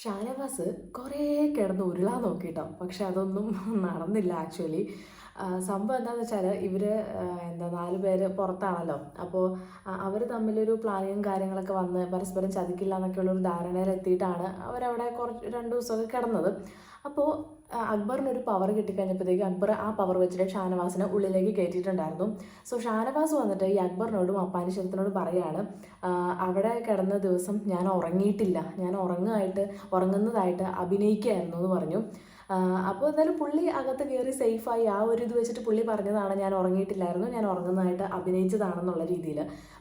ഷാനവാസ് കുറേ കിടന്ന് ഉരുളാൻ നോക്കിട്ടോ, പക്ഷെ അതൊന്നും നടന്നില്ല ആക്ച്വലി. സംഭവം എന്താണെന്ന് വെച്ചാൽ ഇവർ എന്താ 4 പേര് പുറത്താണല്ലോ. അപ്പോൾ അവർ തമ്മിലൊരു പ്ലാനിങ്ങും കാര്യങ്ങളൊക്കെ വന്ന് പരസ്പരം ചതിക്കില്ല എന്നൊക്കെയുള്ളൊരു ധാരണയിലെത്തിയിട്ടാണ് അവരവിടെ കുറച്ച് 2 ദിവസമൊക്കെ കിടന്നത്. അപ്പോൾ അക്ബറിനൊരു പവർ കിട്ടിക്കഴിഞ്ഞപ്പോഴത്തേക്ക് അക്ബർ ആ പവർ വെച്ചിട്ട് ഷാനവാസിനെ ഉള്ളിലേക്ക് കയറ്റിയിട്ടുണ്ടായിരുന്നു. സോ ഷാനവാസ് വന്നിട്ട് ഈ അക്ബറിനോടും അപ്പാനിശരത്തിനോടും പറയാണ്, അവിടെ കിടന്ന ദിവസം ഞാൻ ഉറങ്ങിയിട്ടില്ല, ഞാൻ ഉറങ്ങുന്നതായിട്ട് അഭിനയിക്കുകയായിരുന്നു എന്ന് പറഞ്ഞു. അപ്പോൾ എന്തായാലും പുള്ളി അകത്ത് കയറി സേഫായി. ആ ഒരു ഇത് വെച്ചിട്ട് പുള്ളി പറഞ്ഞതാണ്, ഞാൻ ഉറങ്ങിയിട്ടില്ലായിരുന്നു, ഞാൻ ഉറങ്ങുന്നതായിട്ട് അഭിനയിച്ചതാണെന്നുള്ള രീതിയിൽ.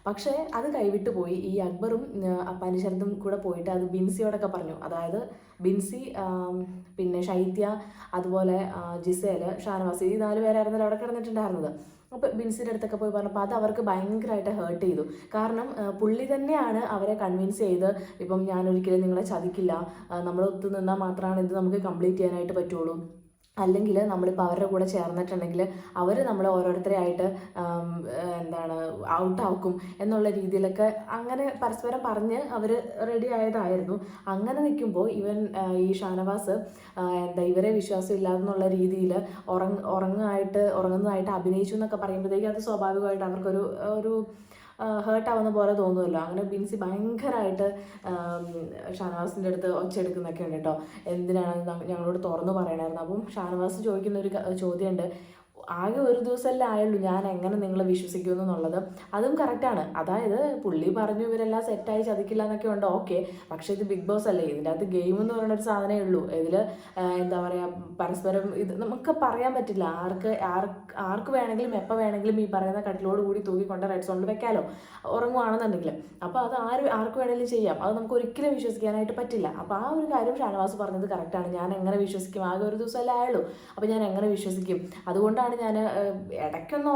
പക്ഷേ അത് കൈവിട്ട് പോയി. ഈ അക്ബറും പനിശരത്തും കൂടെ പോയിട്ട് അത് ബിൻസിയോടൊക്കെ പറഞ്ഞു. അതായത് ബിൻസി, പിന്നെ ശൈത്യ, അതുപോലെ ജിസേൽ, ഷാനവാസ്, ഈ 4 പേരായിരുന്നല്ലോ അവിടെ കിടന്നിട്ടുണ്ടായിരുന്നത്. അപ്പോൾ ബിൻസിയുടെ അടുത്തൊക്കെ പോയി പറഞ്ഞപ്പോൾ അത് അവർക്ക് ഭയങ്കരമായിട്ട് ഹേർട്ട് ചെയ്തു. കാരണം പുള്ളി തന്നെയാണ് അവരെ കൺവിൻസ് ചെയ്ത്, ഇപ്പം ഞാനൊരിക്കലും നിങ്ങളെ ചതിക്കില്ല, നമ്മൾ ഒത്തു നിന്നാൽ മാത്രമാണ് ഇത് നമുക്ക് കംപ്ലീറ്റ് ചെയ്യാനായിട്ട് പറ്റുള്ളൂ, അല്ലെങ്കിൽ നമ്മളിപ്പോൾ അവരുടെ കൂടെ ചേർന്നിട്ടുണ്ടെങ്കിൽ അവർ നമ്മളെ ഓരോരുത്തരെയായിട്ട് എന്താണ് ഔട്ടാക്കും എന്നുള്ള രീതിയിലൊക്കെ അങ്ങനെ പരസ്പരം പറഞ്ഞ് അവർ റെഡി ആയതായിരുന്നു. അങ്ങനെ നിൽക്കുമ്പോൾ ഈ ഷാനവാസ് ഇവരെ വിശ്വാസം ഇല്ലാതെന്നുള്ള രീതിയിൽ ഉറങ്ങുന്നതായിട്ട് അഭിനയിച്ചു എന്നൊക്കെ പറയുമ്പോഴത്തേക്കും അത് സ്വാഭാവികമായിട്ട് അവർക്കൊരു ഒരു ഹേർട്ടാവുന്ന പോലെ തോന്നുമല്ലോ. അങ്ങനെ ബിൻസി ഭയങ്കരമായിട്ട് ഷാനവാസിൻ്റെ അടുത്ത് ഒച്ചെടുക്കുന്നൊക്കെ ഉണ്ട് കേട്ടോ. എന്തിനാണ് ഞങ്ങളോട് തുറന്നു പറയണമായിരുന്നു. അപ്പം ഷാനവാസ് ചോദിക്കുന്നൊരു ചോദ്യമുണ്ട്, ആകെ ഒരു ദിവസമല്ലേ ആയുള്ളൂ, ഞാൻ എങ്ങനെ നിങ്ങളെ വിശ്വസിക്കുമെന്നു എന്നുള്ളത്. അതും കറക്റ്റാണ്. അതായത് പുള്ളി പറഞ്ഞു ഇവരെല്ലാം സെറ്റായി ചതിക്കില്ല എന്നൊക്കെ ഉണ്ട്, ഓക്കെ. പക്ഷേ ഇത് ബിഗ് ബോസ് അല്ലേ, ഇതിൻ്റെ അകത്ത് ഗെയിം എന്ന് പറയുന്ന ഒരു സാധനമേ ഉള്ളൂ. ഇതിൽ എന്താ പറയുക, പരസ്പരം ഇത് നമുക്ക് പറയാൻ പറ്റില്ല. ആർക്ക് വേണമെങ്കിലും എപ്പോൾ വേണമെങ്കിലും ഈ പറയുന്ന കട്ടിലോട് കൂടി തൂക്കിക്കൊണ്ട് റെഡ് സോണിൽ വെക്കാലോ, ഉറങ്ങുവാണെന്നുണ്ടെങ്കിൽ. അപ്പോൾ അത് ആർക്ക് വേണമെങ്കിലും ചെയ്യാം. അത് നമുക്ക് ഒരിക്കലും വിശ്വസിക്കാനായിട്ട് പറ്റില്ല. അപ്പോൾ ആ ഒരു കാര്യം ഷാനവാസ് പറഞ്ഞത് കറക്റ്റാണ്. ഞാൻ എങ്ങനെ വിശ്വസിക്കും, ആകെ ഒരു ദിവസമല്ലേ ആയുള്ളൂ, അപ്പോൾ ഞാൻ എങ്ങനെ വിശ്വസിക്കും. അതുകൊണ്ടാണ് ഞാൻ ഇടയ്ക്കൊന്നും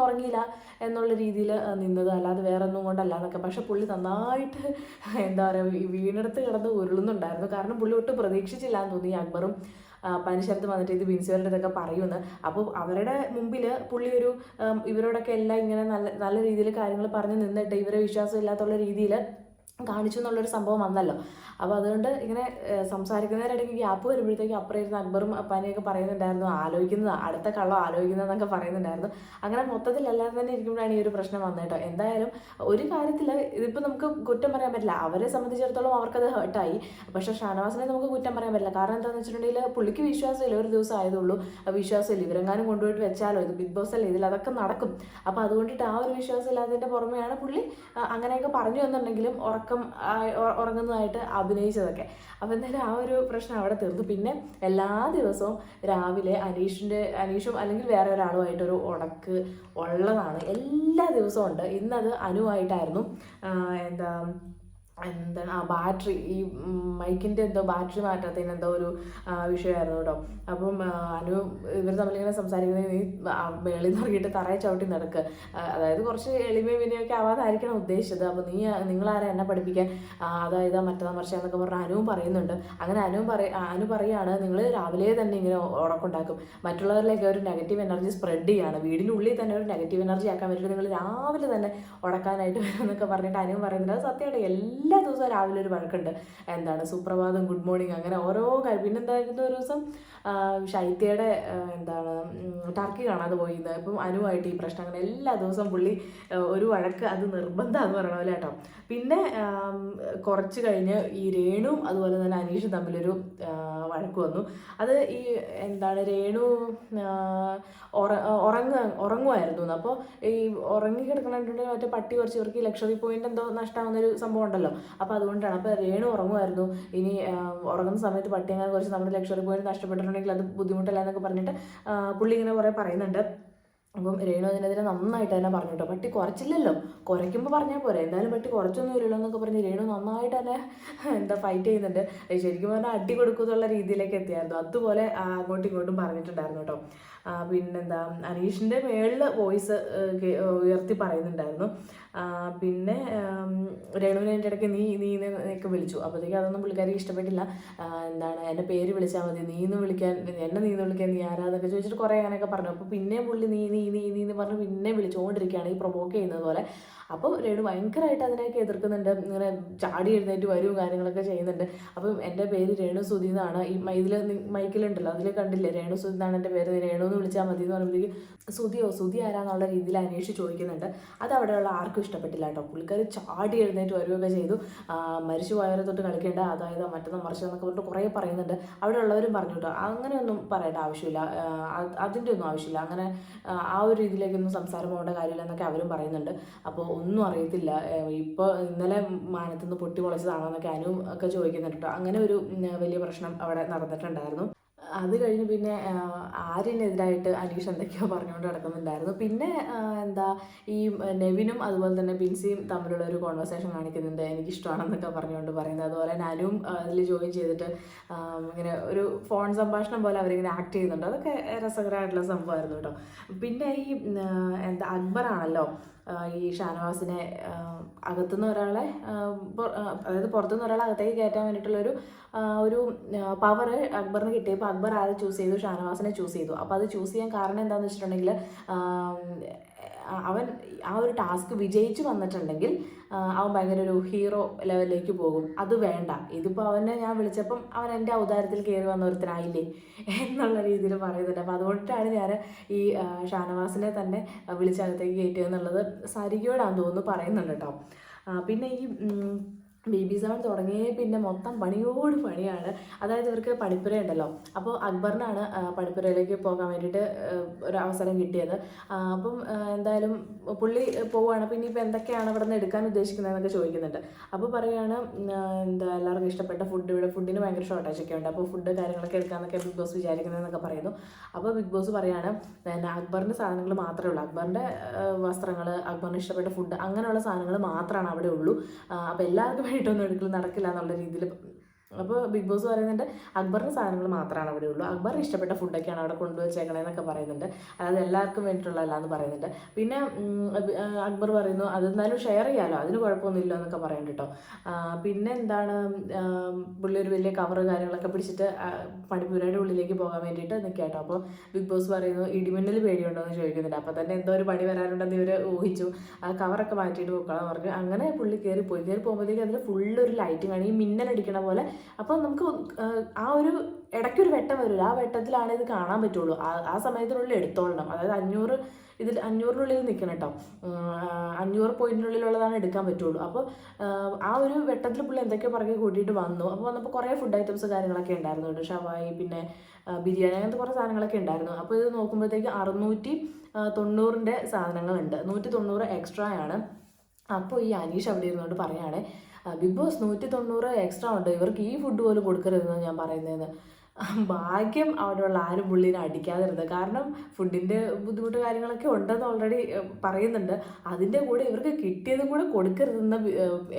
ഉറങ്ങിയില്ല എന്നുള്ള രീതിയിൽ നിന്നത്, അല്ലാതെ വേറെ ഒന്നും കൊണ്ടല്ല എന്നൊക്കെ. പക്ഷെ പുള്ളി നന്നായിട്ട് എന്താ പറയുക, വീണെടുത്ത് കിടന്ന് ഉരുളുന്നുണ്ടായിരുന്നു. കാരണം പുള്ളി ഒട്ടും പ്രതീക്ഷിച്ചില്ല എന്ന് തോന്നി അക്ബറും പനിശരത്ത് വന്നിട്ട് ഇത് ബിൻസിവരുടെ ഇതൊക്കെ പറയുമെന്ന്. അപ്പോൾ അവരുടെ മുമ്പിൽ പുള്ളി ഇവരോടൊക്കെ എല്ലാം ഇങ്ങനെ നല്ല നല്ല രീതിയിൽ കാര്യങ്ങൾ പറഞ്ഞ് നിന്നിട്ട് ഇവരെ വിശ്വാസം ഇല്ലാത്തുള്ള രീതിയിൽ കാണിച്ചു എന്നുള്ളൊരു സംഭവം വന്നല്ലോ. അപ്പോൾ അതുകൊണ്ട് ഇങ്ങനെ സംസാരിക്കുന്നവരിടയ്ക്ക് ഗ്യാപ്പ് വരുമ്പോഴത്തേക്കും അപ്പുറം ഇരുന്ന് അക്ബറും അപ്പാനെയൊക്കെ പറയുന്നുണ്ടായിരുന്നു, അടുത്ത കള്ളം ആലോചിക്കുന്നതെന്നൊക്കെ പറയുന്നുണ്ടായിരുന്നു. അങ്ങനെ മൊത്തത്തിൽ എല്ലാവരും തന്നെ ഇരിക്കുമ്പോഴാണ് ഈ ഒരു പ്രശ്നം വന്നത് കേട്ടോ. എന്തായാലും ഒരു കാര്യത്തിൽ ഇതിപ്പോൾ നമുക്ക് കുറ്റം പറയാൻ പറ്റില്ല. അവരെ സംബന്ധിച്ചിടത്തോളം അവർക്കത് ഹേർട്ടായി. പക്ഷേ ഷാനവാസിനെ നമുക്ക് കുറ്റം പറയാൻ പറ്റില്ല. കാരണം എന്താണെന്ന് വെച്ചിട്ടുണ്ടെങ്കിൽ പുള്ളിക്ക് വിശ്വാസമില്ല, ഒരു ദിവസം ആയതുള്ളൂ, വിശ്വാസമില്ല. ഇവരെങ്ങാനും കൊണ്ടുപോയിട്ട് വെച്ചാലോ, ഇത് ബിഗ് ബോസ് അല്ലേ, ഇതിൽ അതൊക്കെ നടക്കും. അപ്പോൾ അതുകൊണ്ടിട്ട് ആ ഒരു വിശ്വാസം ഇല്ലാത്തതിൻ്റെ പുറമെയാണ് പുള്ളി അങ്ങനെയൊക്കെ പറഞ്ഞു എന്നുണ്ടെങ്കിലും ഉറങ്ങുന്നതായിട്ട് അഭിനയിച്ചതൊക്കെ. അപ്പോൾ എന്തായാലും ആ ഒരു പ്രശ്നം അവിടെ തീർന്നു. പിന്നെ എല്ലാ ദിവസവും രാവിലെ അനീഷും അല്ലെങ്കിൽ വേറെ ഒരാളുമായിട്ടൊരു ഉടക്ക് ഉള്ളതാണ്, എല്ലാ ദിവസവും ഉണ്ട്. ഇന്നത് അനുവായിട്ടായിരുന്നു. എന്താണ് ബാറ്ററി, ഈ മൈക്കിൻ്റെ എന്തോ ബാറ്ററി മാറ്റാത്തതിന് എന്തോ ഒരു വിഷയമായിരുന്നു കേട്ടോ. അപ്പം ഇവർ തമ്മിലിങ്ങനെ സംസാരിക്കുന്നത് നീ മേളിൽ നിന്ന് ഇറങ്ങിയിട്ട് തറയെ ചവിട്ടി നടക്കുക, അതായത് കുറച്ച് എളിമയും വിനയൊക്കെ ആവാതായിരിക്കണം ഉദ്ദേശിച്ചത്. അപ്പോൾ നിങ്ങളാരാ എന്നെ പഠിപ്പിക്കാൻ, അതായത് മറ്റന്നാ മറിച്ച എന്നൊക്കെ പറഞ്ഞാൽ അനുവും പറയുന്നുണ്ട്. അങ്ങനെ അനു പറയുകയാണ്, നിങ്ങൾ രാവിലെ തന്നെ ഇങ്ങനെ ഉറക്കുണ്ടാക്കും, മറ്റുള്ളവരിലേക്ക് ഒരു നെഗറ്റീവ് എനർജി സ്പ്രെഡ് ചെയ്യുകയാണ്, വീടിനുള്ളിൽ തന്നെ ഒരു നെഗറ്റീവ് എനർജി ആക്കാൻ വേണ്ടിയിട്ട് നിങ്ങൾ രാവിലെ തന്നെ ഉടക്കാനായിട്ട് വരും എന്നൊക്കെ പറഞ്ഞിട്ട് അനുവും പറയുന്നുണ്ട്. അത് സത്യമായിട്ട് എല്ലാ ദിവസവും രാവിലെ ഒരു വഴക്കുണ്ട്. സുപ്രഭാതം, ഗുഡ് മോർണിംഗ്, അങ്ങനെ ഓരോ കാര്യം. പിന്നെന്തായിരുന്നു ഒരു ദിവസം ശൈത്യയുടെ ടർക്കി കാണാതെ പോയിന്ന്. അപ്പം അനുവായിട്ട് ഈ പ്രശ്നം. അങ്ങനെ എല്ലാ ദിവസവും പുള്ളി ഒരു വഴക്ക്, അത് നിർബന്ധമാണെന്ന് പറയണ പോലെ കേട്ടോ. പിന്നെ കുറച്ച് കഴിഞ്ഞ് ഈ രേണുവും അതുപോലെ തന്നെ അനീഷും തമ്മിലൊരു വഴക്ക് വന്നു. അത് രേണു ഉറങ്ങുമായിരുന്നു. അപ്പോൾ ഈ ഉറങ്ങി കിടക്കണമെന്നുണ്ടെങ്കിൽ മറ്റേ പട്ടി കുറച്ച് ഇവർക്ക് ലക്ഷറി പോയിന്റ് എന്തോ നഷ്ടമാകുന്നൊരു സംഭവം ഉണ്ടല്ലോ. അപ്പോൾ അതുകൊണ്ടാണ്. അപ്പോൾ രേണു ഉറങ്ങുമായിരുന്നു. ഇനി ഉറങ്ങുന്ന സമയത്ത് പട്ടി അങ്ങനെ കുറച്ച് നമ്മുടെ ലക്ഷറി പോയിന്റ് നഷ്ടപ്പെട്ടിട്ടുണ്ടെങ്കിൽ അത് ബുദ്ധിമുട്ടല്ല എന്നൊക്കെ പറഞ്ഞിട്ട് പുള്ളി ഇങ്ങനെ കുറേ പറയുന്നുണ്ട്. അപ്പം രേണു അതിനെതിരെ നന്നായിട്ട് തന്നെ പറഞ്ഞു കേട്ടോ. പട്ടി കുറച്ചില്ലല്ലോ, കുറയ്ക്കുമ്പോൾ പറഞ്ഞാൽ പോരെ, എന്തായാലും പട്ടി കുറച്ചൊന്നും ഇല്ലല്ലോ എന്നൊക്കെ പറഞ്ഞ് രേണു നന്നായിട്ട് തന്നെ ഫൈറ്റ് ചെയ്യുന്നുണ്ട്. ശരിക്കും പറഞ്ഞാൽ അടി കൊടുക്കുന്നുള്ള രീതിയിലേക്ക് എത്തിയായിരുന്നു. അതുപോലെ അങ്ങോട്ടും ഇങ്ങോട്ടും പറഞ്ഞിട്ടുണ്ടായിരുന്നു കേട്ടോ. പിന്നെന്താ, അനീഷിൻ്റെ മേളിൽ വോയിസ് ഉയർത്തി പറയുന്നുണ്ടായിരുന്നു. പിന്നെ രേണുവിനെ എൻ്റെ ഇടയ്ക്ക് നീന്നൊക്കെ വിളിച്ചു. അപ്പോഴത്തേക്കും അതൊന്നും പുള്ളിക്കാരിക്ക് ഇഷ്ടപ്പെട്ടില്ല. എന്താണ് എൻ്റെ പേര് വിളിച്ചാൽ മതി, നീന്ന് വിളിക്കാൻ, എന്നെ നീന്ന് വിളിക്കാൻ നീ ആരാന്നൊക്കെ ചോദിച്ചിട്ട് കുറേ അങ്ങനെയൊക്കെ പറഞ്ഞു. അപ്പോൾ പിന്നെയും പുള്ളി നീ എന്ന് പറഞ്ഞ് പിന്നെ വിളിച്ചുകൊണ്ടിരിക്കുകയാണ്, ഈ പ്രൊവോക്ക് ചെയ്യുന്നത് പോലെ. അപ്പോൾ രേണു ഭയങ്കരമായിട്ട് അതിനെയൊക്കെ എതിർക്കുന്നുണ്ട്, ഇങ്ങനെ ചാടി എഴുന്നേറ്റ് വരും കാര്യങ്ങളൊക്കെ ചെയ്യുന്നുണ്ട്. അപ്പം എൻ്റെ പേര് രേണു സുധി എന്നാണ്, ഈ ഇതിൽ മൈക്കിലുണ്ടല്ലോ അതിൽ കണ്ടില്ലേ, രേണു സുധി എന്നാണ് എൻ്റെ പേര്, രേണു എന്ന് വിളിച്ചാൽ മതി എന്ന് പറയുമ്പോഴത്തേക്ക് സുധി ആരാന്നുള്ള രീതിയിൽ അന്വേഷിച്ച് ചോദിക്കുന്നുണ്ട്. അത് അവിടെയുള്ള ആർക്കും ഇഷ്ടപ്പെട്ടില്ല കേട്ടോ. പുള്ളിക്കാർ ചാടി എഴുന്നേറ്റ് വരികയൊക്കെ ചെയ്തു. മരിച്ചു പോയവരെ തൊട്ട് കളിക്കേണ്ട, അതായത് മറ്റൊന്നും മറിച്ചതെന്നൊക്കെ പറഞ്ഞിട്ട് കുറേ പറയുന്നുണ്ട്. അവിടെ ഉള്ളവരും പറഞ്ഞു കേട്ടോ, അങ്ങനെയൊന്നും പറയേണ്ട ആവശ്യമില്ല, അതിൻ്റെ ഒന്നും ആവശ്യമില്ല, അങ്ങനെ ആ ഒരു രീതിയിലേക്കൊന്നും സംസാരം പോകേണ്ട കാര്യമില്ല എന്നൊക്കെ അവരും പറയുന്നുണ്ട്. അപ്പോൾ ഒന്നും അറിയത്തില്ല, ഇപ്പോൾ ഇന്നലെ മാനത്തുനിന്ന് പൊട്ടി പൊളിച്ചതാണോ എന്നൊക്കെ അനു ഒക്കെ ചോദിക്കുന്നുണ്ട് കേട്ടോ. അങ്ങനെ ഒരു വലിയ പ്രശ്നം അവിടെ നടന്നിട്ടുണ്ടായിരുന്നു. അത് കഴിഞ്ഞ് പിന്നെ ആര്യനെതിരായിട്ട് അനീഷ് എന്തൊക്കെയോ പറഞ്ഞുകൊണ്ട് കിടക്കുന്നുണ്ടായിരുന്നു. പിന്നെ ഈ നെവിനും അതുപോലെ തന്നെ ബിൻസിയും തമ്മിലുള്ള ഒരു കോൺവെർസേഷൻ കാണിക്കുന്നുണ്ട്, എനിക്കിഷ്ടമാണെന്നൊക്കെ പറഞ്ഞുകൊണ്ട് പറയുന്നത്. അതുപോലെ അനുവും അതിൽ ജോയിൻ ചെയ്തിട്ട് ഇങ്ങനെ ഒരു ഫോൺ സംഭാഷണം പോലെ അവരിങ്ങനെ ആക്ട് ചെയ്യുന്നുണ്ട്. അതൊക്കെ രസകരമായിട്ടുള്ള സംഭവമായിരുന്നു കേട്ടോ. പിന്നെ ഈ അക്ബറാണല്ലോ ഈ ഷാനവാസിനെ അകത്തുനിന്ന് ഒരാളെ, അതായത് പുറത്തുനിന്ന് ഒരാളെ അകത്തേക്ക് കയറ്റാൻ വേണ്ടിയിട്ടുള്ളൊരു ഒരു പവർ അക്ബറിന് കിട്ടിയപ്പോൾ അക്ബർ ആരെ ചൂസ് ചെയ്തു, ഷാനവാസിനെ ചൂസ് ചെയ്തു. അപ്പോൾ അത് ചൂസ് ചെയ്യാൻ കാരണം എന്താണെന്ന് വെച്ചിട്ടുണ്ടെങ്കിൽ, അവൻ ആ ഒരു ടാസ്ക് വിജയിച്ചു വന്നിട്ടുണ്ടെങ്കിൽ അവൻ ഭയങ്കര ഒരു ഹീറോ ലെവലിലേക്ക് പോകും. അത് വേണ്ട, ഇതിപ്പോൾ അവനെ ഞാൻ വിളിച്ചപ്പം അവൻ എൻ്റെ ഔദാര്യത്തിൽ കയറി വന്ന ഒരുത്തനായില്ലേ എന്നുള്ള രീതിയിൽ പറയുന്നുണ്ട്. അപ്പോൾ അതുകൊണ്ടിട്ടാണ് ഞാൻ ഈ ഷാനവാസിനെ തന്നെ വിളിച്ചകത്തേക്ക് കയറ്റുക എന്നുള്ളത് സരികയോടാന്ന് തോന്നുന്നു പറയുന്നുണ്ട് കേട്ടോ. പിന്നെ ഈ BB7 തുടങ്ങിയേ പിന്നെ മൊത്തം പണിയോട് പണിയാണ്. അതായത് ഇവർക്ക് പണിപ്പുര ഉണ്ടല്ലോ, അപ്പോൾ അക്ബറിനാണ് പണിപ്പുരയിലേക്ക് പോകാൻ വേണ്ടിയിട്ട് ഒരു അവസരം കിട്ടിയത്. അപ്പം എന്തായാലും പോവുകയാണ്. പിന്നെ ഇപ്പോൾ എന്തൊക്കെയാണ് ഇവിടെ നിന്ന് എടുക്കാൻ ഉദ്ദേശിക്കുന്നതെന്നൊക്കെ ചോദിക്കുന്നുണ്ട്. അപ്പോൾ പറയുകയാണ്, എല്ലാവർക്കും ഇഷ്ടപ്പെട്ട ഫുഡ്, ഇവിടെ ഫുഡിന് ഭയങ്കര ഷോർട്ടേജ് ഒക്കെ ഉണ്ട്, അപ്പോൾ ഫുഡ് കാര്യങ്ങളൊക്കെ എടുക്കാമെന്നൊക്കെ ബിഗ് ബോസ് വിചാരിക്കുന്നതെന്നൊക്കെ പറയുന്നു. അപ്പോൾ ബിഗ് ബോസ് പറയുകയാണ്, അക്ബറിൻ്റെ സാധനങ്ങൾ മാത്രമേ ഉള്ളൂ, അക്ബറിൻ്റെ വസ്ത്രങ്ങൾ, അക്ബറിന് ഇഷ്ടപ്പെട്ട ഫുഡ്, അങ്ങനെയുള്ള സാധനങ്ങൾ മാത്രമാണ് അവിടെ ഉള്ളൂ. അപ്പോൾ എല്ലാവർക്കും ഒന്നും എടുക്കൽ നടക്കില്ല എന്നുള്ള രീതിയിൽ. അപ്പോൾ ബിഗ് ബോസ് പറയുന്നുണ്ട്, അക്ബറിൻ്റെ സാധനങ്ങൾ മാത്രമാണ് അവിടെ ഉള്ളൂ, അക്ബറിന് ഇഷ്ടപ്പെട്ട ഫുഡൊക്കെയാണ് അവിടെ കൊണ്ടുവച്ചേക്കണേന്നൊക്കെ പറയുന്നുണ്ട്. അതായത് എല്ലാവർക്കും വേണ്ടിയിട്ടുള്ളതല്ല എന്ന് പറയുന്നുണ്ട്. പിന്നെ അക്ബർ പറയുന്നു, അതെന്തായാലും ഷെയർ ചെയ്യാമല്ലോ, അതിന് കുഴപ്പമൊന്നുമില്ല എന്നൊക്കെ പറയുന്നുണ്ട് കേട്ടോ. പിന്നെ പുള്ളി ഒരു വലിയ കവറ് കാര്യങ്ങളൊക്കെ പിടിച്ചിട്ട് പണിപ്പുരയുടെ ഉള്ളിലേക്ക് പോകാൻ വേണ്ടിയിട്ട് നിൽക്കുക കേട്ടോ. അപ്പോൾ ബിഗ് ബോസ് പറയുന്നു, ഇടിമിന്നൽ പേടിയുണ്ടോ എന്ന് ചോദിക്കുന്നുണ്ട്. അപ്പോൾ തന്നെ എന്തോ ഒരു പണി വരാനുണ്ടെന്ന് ഇവർ ഊഹിച്ചു, ആ കവറൊക്കെ മാറ്റിയിട്ട് പോക്കാന്ന് പറഞ്ഞു. അങ്ങനെ പുള്ളി കയറി പോകുമ്പോഴത്തേക്ക് അതിൽ ഫുള്ളൊരു ലൈറ്റിംഗ് ആണ്, ഈ മിന്നലടിക്കണ പോലെ. അപ്പോൾ നമുക്ക് ആ ഒരു ഇടയ്ക്കൊരു വെട്ടം വരില്ല, ആ വെട്ടത്തിലാണ് ഇത് കാണാൻ പറ്റുള്ളൂ. ആ സമയത്തിനുള്ളിൽ എടുത്തോളണം. അതായത് 500-നുള്ളിൽ നിൽക്കണം കേട്ടോ, 500 പോയിന്റിനുള്ളിലുള്ളതാണ് എടുക്കാൻ പറ്റുള്ളൂ. അപ്പോൾ ആ ഒരു വെട്ടത്തിൽ പുള്ളി എന്തൊക്കെയോ പറഞ്ഞ് കൂട്ടിയിട്ട് വന്നു. അപ്പോൾ വന്നപ്പോൾ കുറേ ഫുഡ് ഐറ്റംസ് കാര്യങ്ങളൊക്കെ ഉണ്ടായിരുന്നു കേട്ടോ, ഷവായി, പിന്നെ ബിരിയാണി, അങ്ങനത്തെ കുറേ സാധനങ്ങളൊക്കെ ഉണ്ടായിരുന്നു. അപ്പോൾ ഇത് നോക്കുമ്പോഴത്തേക്ക് 690 സാധനങ്ങളുണ്ട്, 190 എക്സ്ട്രാ ആണ്. അപ്പോൾ ഈ അനീഷ് അവിടെ ഇരുന്നുകൊണ്ട് പറയുകയാണ്, ബിഗ് ബോസ് 190 എക്സ്ട്രാ ഉണ്ട്, ഇവർക്ക് ഈ ഫുഡ് പോലും കൊടുക്കരുതെന്ന് ഞാൻ പറയുന്നതെന്ന്. ഭാഗ്യം അവിടെയുള്ള ആരും പുള്ളീനെ അടിക്കാതിരുന്നത്. കാരണം ഫുഡിൻ്റെ ബുദ്ധിമുട്ട് കാര്യങ്ങളൊക്കെ ഉണ്ടെന്ന് ഓൾറെഡി പറയുന്നുണ്ട്. അതിൻ്റെ കൂടെ ഇവർക്ക് കിട്ടിയതും കൂടെ കൊടുക്കരുതെന്ന്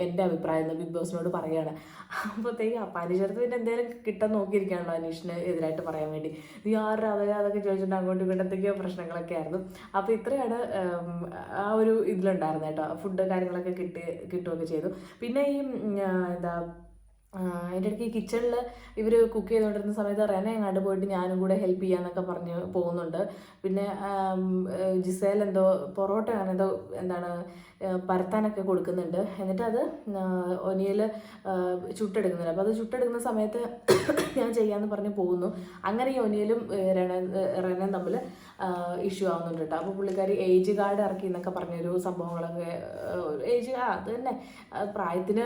എൻ്റെ അഭിപ്രായം എന്ന് ബിഗ് ബോസിനോട് പറയുകയാണ്. അപ്പോഴത്തേക്ക് അനീഷടുത്ത് പിന്നെ എന്തെങ്കിലും കിട്ടാൻ നോക്കിയിരിക്കുകയാണല്ലോ അനീഷിന് എതിരായിട്ട് പറയാൻ വേണ്ടി. നീ അതൊക്കെ ചോദിച്ചിട്ട് അങ്ങോട്ടും ഇങ്ങോട്ടും എന്തൊക്കെയോ പ്രശ്നങ്ങളൊക്കെ ആയിരുന്നു. അപ്പോൾ ഇത്രയാണ് ആ ഒരു ഇതിലുണ്ടായിരുന്നത് കേട്ടോ. ഫുഡ് കാര്യങ്ങളൊക്കെ കിട്ടുകയൊക്കെ ചെയ്തു. പിന്നെ ഈ അതിൻ്റെ ഇടയ്ക്ക് ഈ കിച്ചണിൽ ഇവർ കുക്ക് ചെയ്തുകൊണ്ടിരുന്ന സമയത്ത് റെന എങ്ങാണ്ട് പോയിട്ട് ഞാനും കൂടെ ഹെൽപ്പ് ചെയ്യാന്നൊക്കെ പറഞ്ഞ് പോകുന്നുണ്ട്. പിന്നെ ജിസേൽ എന്തോ പൊറോട്ട അങ്ങനെ എന്തോ പരത്താനൊക്കെ കൊടുക്കുന്നുണ്ട്. എന്നിട്ട് അത് ഒനിയൽ ചുട്ടെടുക്കുന്നുണ്ട്. അപ്പോൾ അത് ചുട്ടെടുക്കുന്ന സമയത്ത് ഞാൻ ചെയ്യാമെന്ന് പറഞ്ഞ് പോകുന്നു. അങ്ങനെ ഈ ഒനിയലും റെനയും തമ്മിൽ ഇഷ്യൂ ആവുന്നുണ്ട് കേട്ടോ. അപ്പോൾ പുള്ളിക്കാരി ഏജ് കാർഡ് ഇറക്കി എന്നൊക്കെ പറഞ്ഞൊരു സംഭവങ്ങളൊക്കെ, അത് തന്നെ പ്രായത്തിന്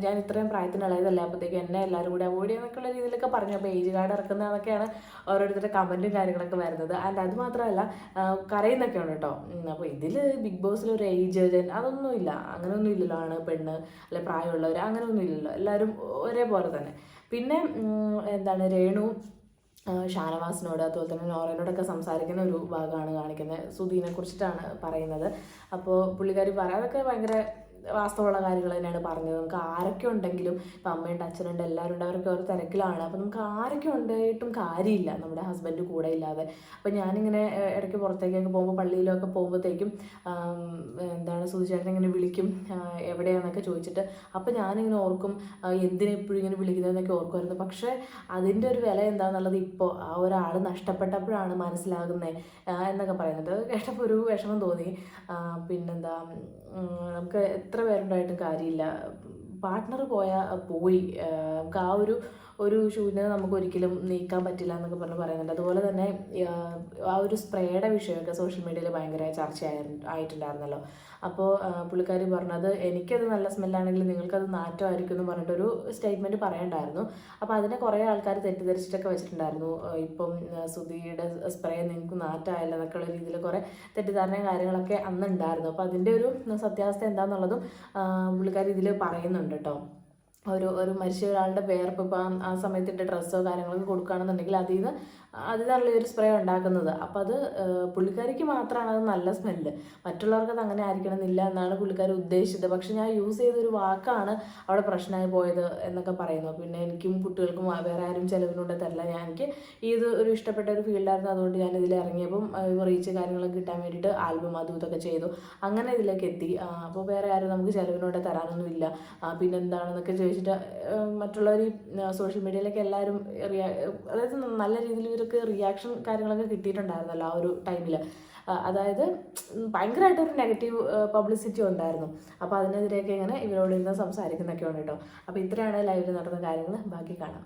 ഞാൻ ഇത്രയും പ്രായത്തിന് ഇളയതല്ല, അപ്പോഴത്തേക്ക് എന്നെ എല്ലാവരും കൂടി അവോയ്ഡ് ചെയ്യാന്നൊക്കെയുള്ള രീതിയിലൊക്കെ പറഞ്ഞു. അപ്പോൾ ഏജ് കാർഡ് ഇറക്കുന്നതൊക്കെയാണ് ഓരോരുത്തരുടെ കമൻറ്റും കാര്യങ്ങളൊക്കെ വരുന്നത്. ആൻഡ് അത് മാത്രമല്ല കരയുന്നൊക്കെ ഉണ്ട് കേട്ടോ. അപ്പോൾ ഇതിൽ ബിഗ് ബോസിൽ ഒരു ഏജ് അതൊന്നുമില്ല, അങ്ങനെയൊന്നും ഇല്ലല്ലോ, ആണ് പെണ്ണ് അല്ലെ പ്രായമുള്ളവർ അങ്ങനെയൊന്നും ഇല്ലല്ലോ, എല്ലാവരും ഒരേപോലെ തന്നെ. പിന്നെ രേണു ഷാനവാസിനോട് അതുപോലെ തന്നെ നോറയോടൊക്കെ സംസാരിക്കുന്ന ഒരു ഭാഗമാണ് കാണിക്കുന്നത്. സുധീനെ കുറിച്ചിട്ടാണ് പറയുന്നത്. അപ്പോൾ പുള്ളിക്കാരി അതൊക്കെ ഭയങ്കര വാസ്തവമുള്ള കാര്യങ്ങൾ തന്നെയാണ് പറഞ്ഞത്. നമുക്ക് ആരൊക്കെ ഉണ്ടെങ്കിലും ഇപ്പം അമ്മയുണ്ട്, അച്ഛനുണ്ട്, എല്ലാവരും ഉണ്ട്, അവരൊക്കെ ഒരു തിരക്കിലാണ്. അപ്പം നമുക്ക് ആരൊക്കെ ഉണ്ടായിട്ടും കാര്യമില്ല നമ്മുടെ ഹസ്ബൻഡ് കൂടെ ഇല്ലാതെ. അപ്പം ഞാനിങ്ങനെ ഇടയ്ക്ക് പുറത്തേക്കൊക്കെ പോകുമ്പോൾ, പള്ളിയിലൊക്കെ പോകുമ്പോഴത്തേക്കും എന്താണ് സുധിച്ചേട്ടൻ ഇങ്ങനെ വിളിക്കും, എവിടെയാണെന്നൊക്കെ ചോദിച്ചിട്ട്. അപ്പം ഞാനിങ്ങനെ ഓർക്കും എന്തിനെപ്പോഴും ഇങ്ങനെ വിളിക്കുന്നതെന്നൊക്കെ ഓർക്കുമായിരുന്നു. പക്ഷേ അതിൻ്റെ ഒരു വില എന്താണെന്നുള്ളത് ഇപ്പോൾ ആ ഒരാൾ നഷ്ടപ്പെട്ടപ്പോഴാണ് മനസ്സിലാകുന്നത് എന്നൊക്കെ പറയുന്നുണ്ട്. അത് കേട്ടപ്പോൾ ഒരു വിഷമം തോന്നി. പിന്നെന്താ, നമുക്ക് എത്ര പേരുണ്ടായിട്ടും കാര്യമില്ല, പാർട്ട്ണർ പോയാൽ പോയി. നമുക്ക് ആ ഒരു ശൂന്യത നമുക്ക് ഒരിക്കലും നീക്കാൻ പറ്റില്ല എന്നൊക്കെ പറയുന്നുണ്ട്. അതുപോലെ തന്നെ ആ ഒരു സ്പ്രേയുടെ വിഷയമൊക്കെ സോഷ്യൽ മീഡിയയിൽ ഭയങ്കര ആയിട്ടുണ്ടായിരുന്നല്ലോ. അപ്പോൾ പുള്ളിക്കാരി പറഞ്ഞത് എനിക്കത് നല്ല സ്മെല്ലാണെങ്കിൽ നിങ്ങൾക്കത് നാറ്റമായിരിക്കും എന്ന് പറഞ്ഞിട്ടൊരു സ്റ്റേറ്റ്മെൻറ്റ് പറയണ്ടായിരുന്നു. അപ്പോൾ അതിനെ കുറേ ആൾക്കാർ തെറ്റിദ്ധരിച്ചിട്ടൊക്കെ വെച്ചിട്ടുണ്ടായിരുന്നു. ഇപ്പം സുധിയുടെ സ്പ്രേ നിങ്ങൾക്ക് നാറ്റമായില്ല എന്നൊക്കെയുള്ള രീതിയിൽ കുറേ തെറ്റിദ്ധാരണയും കാര്യങ്ങളൊക്കെ അന്നുണ്ടായിരുന്നു. അപ്പോൾ അതിൻ്റെ ഒരു സത്യാവസ്ഥ എന്താണെന്നുള്ളതും പുള്ളിക്കാരി ഇതിൽ പറയുന്നുണ്ട് കേട്ടോ. ഒരു മരിച്ച ഒരാളുടെ വേർപ്പ് ഇപ്പം ആ സമയത്തിൻ്റെ ഡ്രസ്സോ കാര്യങ്ങളൊക്കെ കൊടുക്കുകയാണെന്നുണ്ടെങ്കിൽ അതിനുള്ള ഒരു സ്പ്രേ ഉണ്ടാക്കുന്നത്. അപ്പം അത് പുള്ളിക്കാരിക്ക് മാത്രമാണ് അത് നല്ല സ്മെല്ല്, മറ്റുള്ളവർക്ക് അത് അങ്ങനെ ആയിരിക്കണം എന്നില്ല എന്നാണ് പുള്ളിക്കാരി ഉദ്ദേശിച്ചത്. പക്ഷെ ഞാൻ യൂസ് ചെയ്തൊരു വാക്കാണ് അവിടെ പ്രശ്നമായി പോയത് എന്നൊക്കെ പറയുന്നു. പിന്നെ എനിക്കും കുട്ടികൾക്കും വേറെ ആരും ചിലവിനൂടെ തരില്ല, എനിക്ക് ഇത് ഒരു ഇഷ്ടപ്പെട്ട ഒരു ഫീൽഡായിരുന്നു. അതുകൊണ്ട് ഞാൻ ഇതിൽ ഇറങ്ങിയപ്പം റീച്ച് കാര്യങ്ങളൊക്കെ കിട്ടാൻ വേണ്ടിയിട്ട് ആൽബം അതും ഇതൊക്കെ ചെയ്തു, അങ്ങനെ ഇതിലേക്ക് എത്തി. അപ്പോൾ വേറെ ആരും നമുക്ക് ചിലവിനൂടെ തരാനൊന്നും ഇല്ല. പിന്നെന്താണെന്നൊക്കെ ചോദിച്ചിട്ട് മറ്റുള്ളവർ സോഷ്യൽ മീഡിയയിലൊക്കെ എല്ലാവരും അതായത് നല്ല രീതിയിൽ ഇവർക്ക് റിയാക്ഷൻ കാര്യങ്ങളൊക്കെ കിട്ടിയിട്ടുണ്ടായിരുന്നല്ലോ ആ ഒരു ടൈമിൽ. അതായത് ഭയങ്കരമായിട്ടൊരു നെഗറ്റീവ് പബ്ലിസിറ്റി ഉണ്ടായിരുന്നു. അപ്പോൾ അതിനെതിരെയൊക്കെ ഇങ്ങനെ ഇവരോട് ഇരുന്ന് സംസാരിക്കുന്നൊക്കെ ഉണ്ട് കേട്ടോ. അപ്പോൾ ഇത്രയാണ് ലൈവിൽ നടന്ന കാര്യങ്ങൾ. ബാക്കി കാണാം.